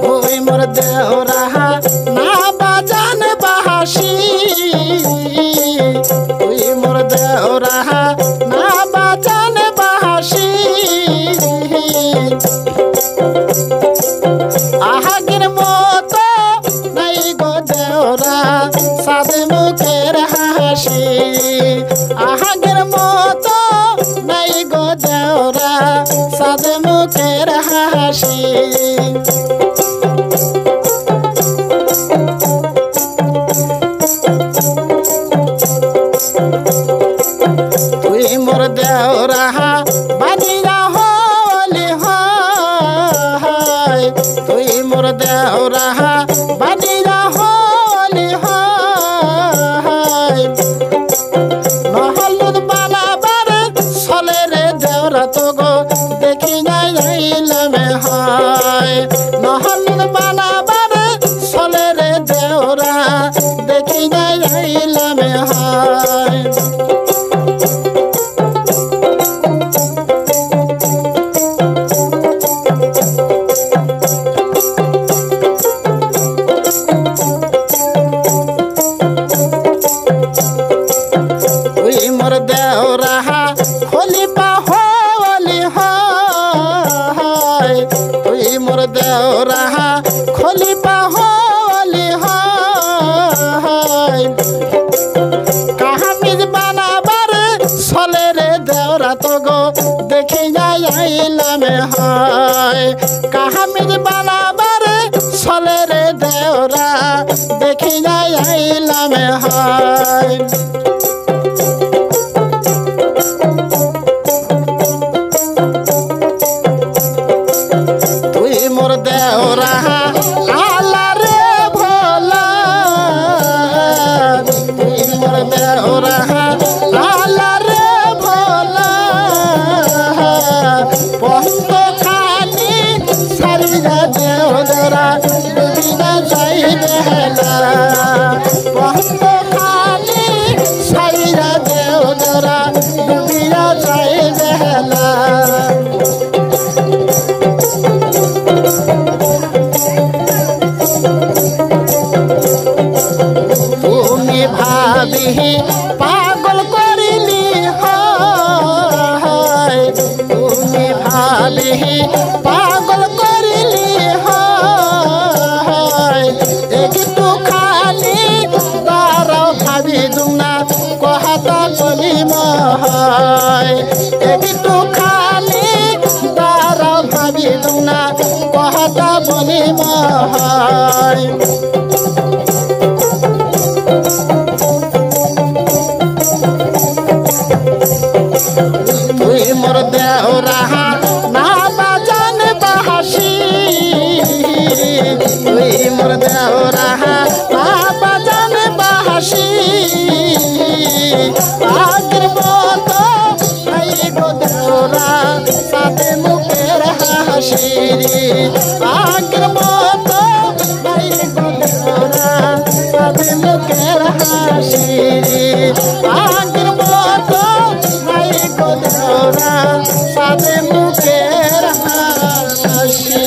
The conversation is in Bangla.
তুই মোর দেওরা না বাজান বাহাসি তুই মোর দেওরা না বাজান বাহাসি আহাগের মতো নাই গো দেওরা সাদে মুখের হাসি আহাগের মতো নাই গো দেওরা সাদে মুখের হাসি তুই মোর দেওরা বানিয়া হলি হয় তুই মোর দেওরা বানিয়া হলি হয় নহলুদ বানাবার চলে রে দেওরা তো গো দেখি নাই যাইলাম হয় নহলুদ বানাবার চলে রে দেওরা দেখি নাই যাইলাম হয় তুই মোর দেওরা খলিফা হলি হয় তুই মোর দেওরা খলিফা হলি হয় কাহামিজ বানাবার চলে রে দেওরা তো গো দেখি যাই আইলাম হয় কাহামিজ বানাবার চলে রে দেওরা দেখি যাই আইলাম হয় তুই মোর দেওরা আলা রে ভোলা তুই মোর দেওরা আলা রে ভোলা পন্ত খানি সারিয়া দেওরা দুদিনা যাই বেলা পন্ত খানি সারিয়া দেওরা দুদিনা যাই বেলা তুমি ভাবি পাগল করিলি হয় তুমি ভাবি পাগল করিলি হয় একটু খালি তারাও ভাবি দুনা কহাতা বলিম হয় একটু খালি তারাও ভাবি দুনা কহাতা বলিম হয় তুই মোর দেওরা না বাজান বাহাসি তুই মোর দেওরা না বাজান বাহাসি আগের মতো নাই গো দেওরা সাথে মুখের হাসি আগের মতো নাই গো দেওরা সাথে মুখের হাসি আগের মতো নাই গো দেওরা সাথে মুখের হাসি